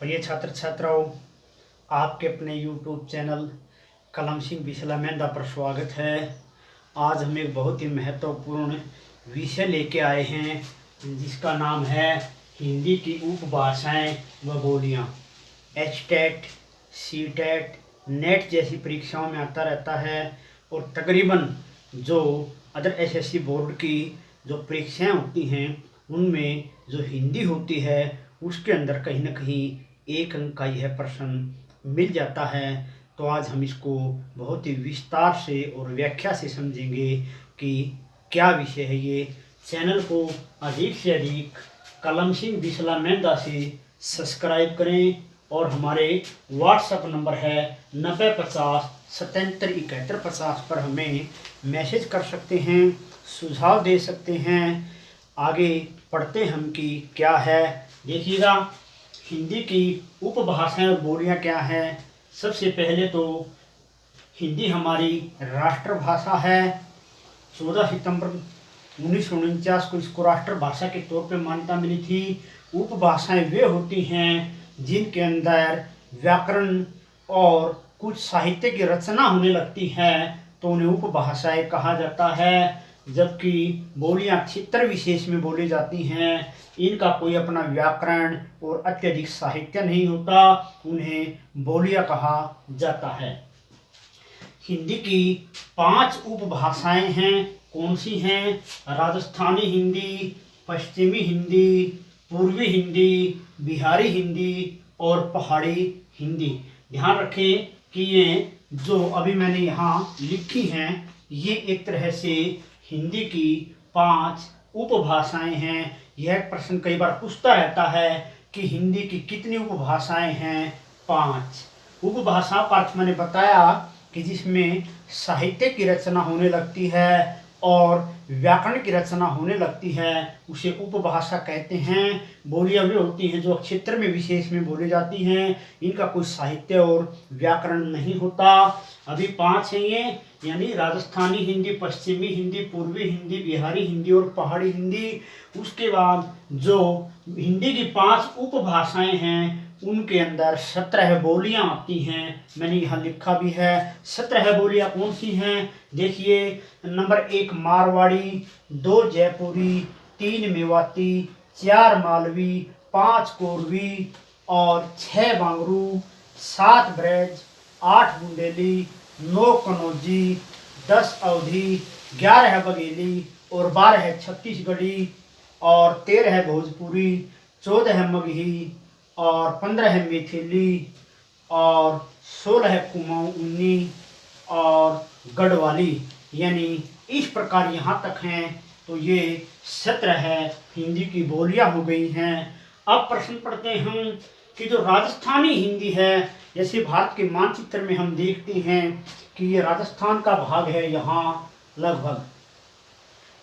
प्रिय छात्र छात्राओं, आपके अपने YouTube चैनल कलम सिंह बिसला मेहंदा पर स्वागत है। आज हम एक बहुत ही महत्वपूर्ण विषय लेके आए हैं जिसका नाम है हिंदी की उपभाषाएं व बोलियां। एचटेट, सीटेट, नेट जैसी परीक्षाओं में आता रहता है और तकरीबन जो अदर एसएससी बोर्ड की जो परीक्षाएं होती हैं उनमें जो हिंदी होती है उसके अंदर कहीं ना कहीं एक अंक का यह प्रश्न मिल जाता है। तो आज हम इसको बहुत ही विस्तार से और व्याख्या से समझेंगे कि क्या विषय है ये। चैनल को अधिक से अधिक कलम सिंह बिसला मेहंदा से सब्सक्राइब करें और हमारे व्हाट्सएप नंबर है 9050777150 पर हमें मैसेज कर सकते हैं, सुझाव दे सकते हैं। आगे पढ़ते हम कि क्या है। देखिएगा, हिंदी की उपभाषाएं और बोलियां क्या हैं। सबसे पहले तो हिंदी हमारी राष्ट्रभाषा है। 14 सितंबर 1949 को इसको राष्ट्रभाषा के तौर पर मान्यता मिली थी। उपभाषाएं वे होती हैं जिनके अंदर व्याकरण और कुछ साहित्य की रचना होने लगती है तो उन्हें उपभाषाएं कहा जाता है। जबकि बोलियां क्षेत्र विशेष में बोली जाती हैं, इनका कोई अपना व्याकरण और अत्यधिक साहित्य नहीं होता, उन्हें बोलियां कहा जाता है। हिंदी की 5 उपभाषाएं हैं। कौन सी हैं? राजस्थानी हिंदी, पश्चिमी हिंदी, पूर्वी हिंदी, बिहारी हिंदी और पहाड़ी हिंदी। ध्यान रखें कि ये जो अभी मैंने यहाँ लिखी हैं ये एक तरह से हिंदी की 5 उपभाषाएं हैं। यह प्रश्न कई बार पूछता रहता है कि हिंदी की कितनी उपभाषाएं हैं? 5 उपभाषाओं का अर्थ मैंने बताया कि जिसमें साहित्य की रचना होने लगती है और व्याकरण की रचना होने लगती है उसे उपभाषा कहते हैं। बोलियां वे होती हैं जो क्षेत्र में विशेष में बोली जाती हैं, इनका कोई साहित्य और व्याकरण नहीं होता। अभी 5 हैं ये, यानी राजस्थानी हिंदी, पश्चिमी हिंदी, पूर्वी हिंदी, बिहारी हिंदी और पहाड़ी हिंदी। उसके बाद जो हिंदी की 5 उपभाषाएं हैं उनके अंदर 17 बोलियां आती हैं। मैंने यहाँ लिखा भी है 17 बोलियां कौन सी हैं। देखिए, नंबर 1 मारवाड़ी, 2 जयपुरी, 3 मेवाती, 4 मालवी, 5 कोरवी और 6 बांगरू, 7 ब्रज, 8 बुंदेली, 9 कनौजी, 10 अवधी, 11 बघेली और 12 छत्तीसगढ़ी और 13 भोजपुरी, 14 मगही और 15 मैथिली और 16 कुमाऊं, 19 और गढ़वाली। यानी इस प्रकार यहाँ तक हैं। तो ये 17 हिंदी की बोलियां हो गई हैं। अब प्रश्न पढ़ते हैं हम कि जो राजस्थानी हिंदी है, जैसे भारत के मानचित्र में हम देखते हैं कि ये राजस्थान का भाग है। यहाँ लगभग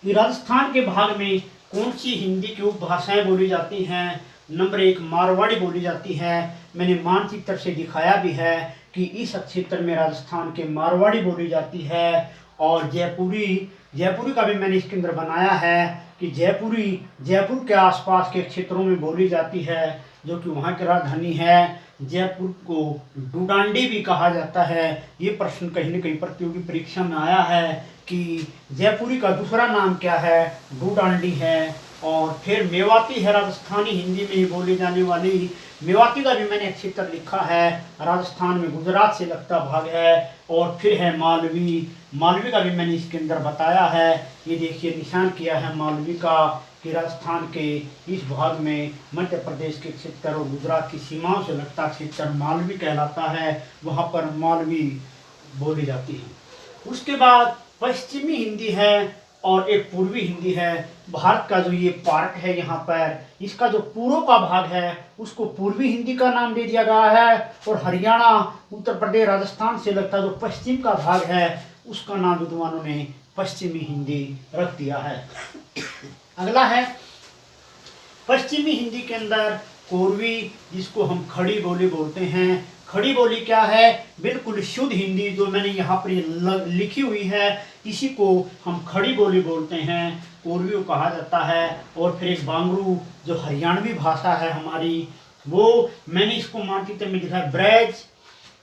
ये राजस्थान के भाग में कौन सी हिंदी की उपभाषाएं बोली जाती हैं? नंबर 1 मारवाड़ी बोली जाती है। मैंने मानचित्र से दिखाया भी है कि इस क्षेत्र में राजस्थान के मारवाड़ी बोली जाती है। और जयपुरी का भी मैंने इसके अंदर बनाया है कि जयपुर के आसपास के क्षेत्रों में बोली जाती है, जो कि वहाँ की राजधानी है। जयपुर को डूडांडी भी कहा जाता है। ये प्रश्न कहीं न कहीं प्रतियोगी परीक्षा में आया है कि जयपुरी का दूसरा नाम क्या है? डूडांडी है। और फिर मेवाती है, राजस्थानी हिंदी में ही बोली जाने वाली। मेवाती का भी मैंने क्षेत्र लिखा है, राजस्थान में गुजरात से लगता भाग है। और फिर है मालवी का भी मैंने इसके अंदर बताया है। ये देखिए निशान किया है मालवी का कि राजस्थान के इस भाग में मध्य प्रदेश के क्षेत्र और गुजरात की सीमाओं से लगता क्षेत्र मालवी कहलाता है, वहाँ पर मालवी बोली जाती है। उसके बाद पश्चिमी हिंदी है और एक पूर्वी हिंदी है। भारत का जो ये पार्ट है यहाँ पर, इसका जो पूर्व का भाग है उसको पूर्वी हिंदी का नाम दे दिया गया है और हरियाणा, उत्तर प्रदेश, राजस्थान से लगता जो पश्चिम का भाग है उसका नाम विद्वानों ने पश्चिमी हिंदी रख दिया है। अगला है पश्चिमी हिंदी के अंदर कोरवी, जिसको हम खड़ी बोली बोलते हैं। खड़ी बोली क्या है? बिल्कुल शुद्ध हिंदी जो मैंने यहाँ पर लिखी हुई है इसी को हम खड़ी बोली बोलते हैं, कोरवी कहा जाता है। और फिर एक बांगरू जो हरियाणवी भाषा है हमारी, वो मैंने इसको मानचित्र में दिखाया। ब्रज,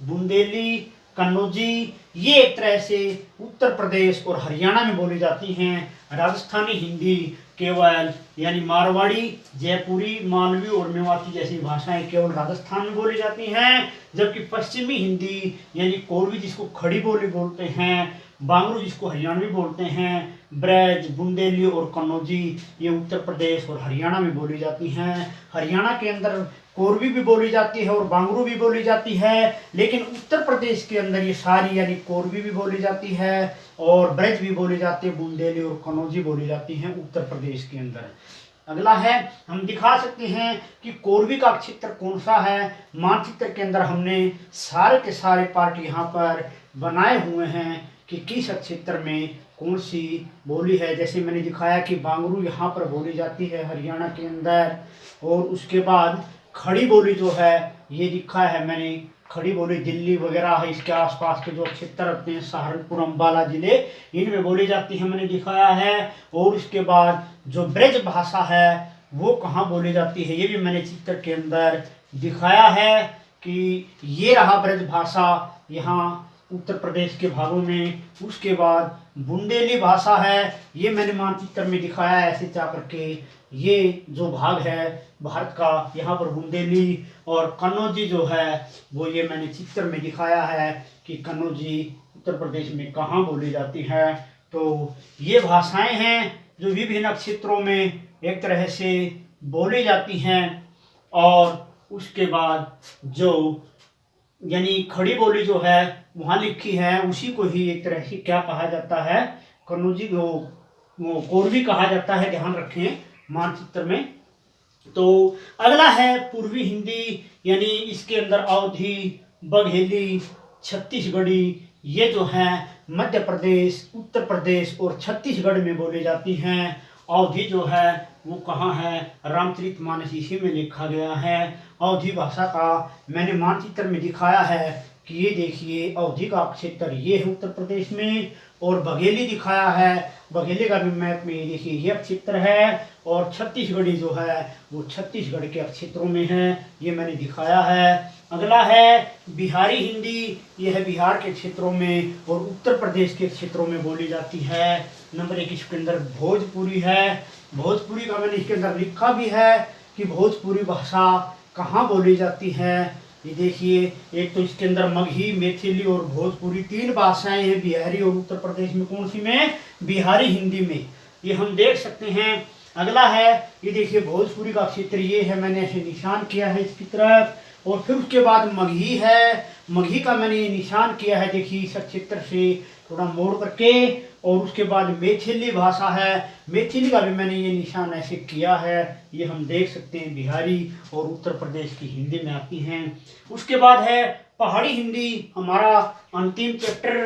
बुंदेली, कन्नौजी ये एक तरह से उत्तर प्रदेश और हरियाणा में बोली जाती हैं। राजस्थानी हिंदी केवल यानी मारवाड़ी, जयपुरी, मालवी और मेवाती जैसी भाषाएं केवल राजस्थान में बोली जाती हैं। जबकि पश्चिमी हिंदी यानी कोरवी जिसको खड़ी बोली बोलते हैं, बांगरू जिसको हरियाणवी बोलते हैं, ब्रज, बुंदेली और कन्नौजी ये उत्तर प्रदेश और हरियाणा में बोली जाती हैं। हरियाणा के अंदर कोरवी भी बोली जाती है और बांगरू भी बोली जाती है, लेकिन उत्तर प्रदेश के अंदर ये सारी यानी कोरवी भी बोली जाती है और ब्रज भी बोली जाती है, बुंदेली और कन्नौजी बोली जाती हैं उत्तर प्रदेश के अंदर। अगला है, हम दिखा सकते हैं कि कोरवी का क्षेत्र कौन सा है। मानचित्र के अंदर हमने सारे के सारे पार्ट यहाँ पर बनाए हुए हैं कि किस क्षेत्र में कौन सी बोली है। जैसे मैंने दिखाया कि बांगरू यहाँ पर बोली जाती है हरियाणा के अंदर, और उसके बाद खड़ी बोली जो है ये लिखा है मैंने, खड़ी बोली दिल्ली वगैरह है इसके आसपास के जो क्षेत्र होते हैं, सहारनपुर, अम्बाला जिले, इनमें बोली जाती है मैंने दिखाया है। और उसके बाद जो ब्रज भाषा है वो कहाँ बोली जाती है ये भी मैंने चित्र के अंदर दिखाया है कि ये रहा ब्रज भाषा यहाँ उत्तर प्रदेश के भागों में। उसके बाद बुंदेली भाषा है ये मैंने मानचित्र में दिखाया है ऐसे जा करके। ये जो भाग है भारत का यहाँ पर बुंदेली, और कन्नौजी जो है वो ये मैंने चित्र में दिखाया है कि कन्नौजी उत्तर प्रदेश में कहाँ बोली जाती है। तो ये भाषाएं हैं जो विभिन्न क्षेत्रों में एक तरह से बोली जाती हैं। और उसके बाद जो यानी खड़ी बोली जो है वहाँ लिखी है उसी को ही एक तरह से क्या कहा जाता है, कन्नौजी वो कोरवी कहा जाता है, ध्यान रखें मानचित्र में। तो अगला है पूर्वी हिंदी, यानी इसके अंदर अवधी, बघेली, छत्तीसगढ़ी ये जो है मध्य प्रदेश, उत्तर प्रदेश और छत्तीसगढ़ में बोली जाती हैं। अवधी जो है वो कहाँ है, रामचरितमानस इसी में लिखा गया है। अवधी भाषा का मैंने मानचित्र में दिखाया है कि ये देखिए अवधी का क्षेत्र ये है उत्तर प्रदेश में, और बघेली दिखाया है, बघेली का भी मैप में ये देखिए ये क्षेत्र है, और छत्तीसगढ़ी जो है वो छत्तीसगढ़ के क्षेत्रों में है, ये मैंने दिखाया है। अगला है बिहारी हिंदी, यह है बिहार के क्षेत्रों में और उत्तर प्रदेश के क्षेत्रों में बोली जाती है। नंबर 1 इसके अंदर भोजपुरी है, भोजपुरी का मैंने इसके अंदर लिखा भी है कि भोजपुरी भाषा कहाँ बोली जाती है। ये देखिए एक तो इसके अंदर मगही, मैथिली और भोजपुरी 3 भाषाएं हैं बिहारी और उत्तर प्रदेश में। कौन सी में, बिहारी हिंदी में, ये हम देख सकते हैं। अगला है ये देखिए भोजपुरी का क्षेत्र ये है, मैंने ऐसे निशान किया है इसकी तरफ। और फिर उसके बाद मगही है, मगही का मैंने ये निशान किया है देखिए इस क्षेत्र से थोड़ा मोड़ करके। और उसके बाद मैथिली भाषा है, मैथिली का भी मैंने ये निशान ऐसे किया है, ये हम देख सकते हैं बिहारी और उत्तर प्रदेश की हिंदी में आती हैं। उसके बाद है पहाड़ी हिंदी, हमारा अंतिम चैप्टर,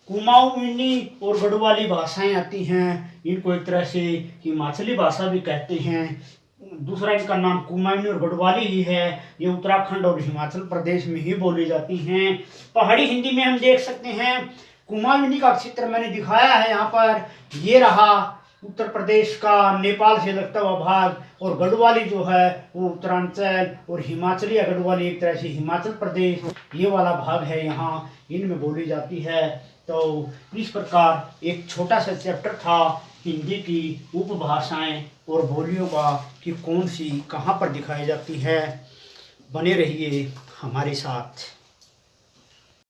कुमाऊनी और गढ़वाली भाषाएं आती हैं, इनको एक तरह से हिमाचली भाषा भी कहते हैं। दूसरा इनका नाम कुमाऊनी और गढ़वाली ही है, ये उत्तराखंड और हिमाचल प्रदेश में ही बोली जाती हैं। पहाड़ी हिंदी में हम देख सकते हैं कुमाऊनी का क्षेत्र मैंने दिखाया है यहाँ पर, ये रहा उत्तर प्रदेश का नेपाल से लगता हुआ भाग, और गढ़वाली जो है वो उत्तरांचल, और हिमाचली या गढ़वाली एक तरह से हिमाचल प्रदेश ये वाला भाग है, यहाँ इनमें बोली जाती है। तो इस प्रकार एक छोटा सा चैप्टर था हिंदी की उपभाषाएं और बोलियों का कि कौन सी कहाँ पर दिखाई जाती है। बने रहिए हमारे साथ।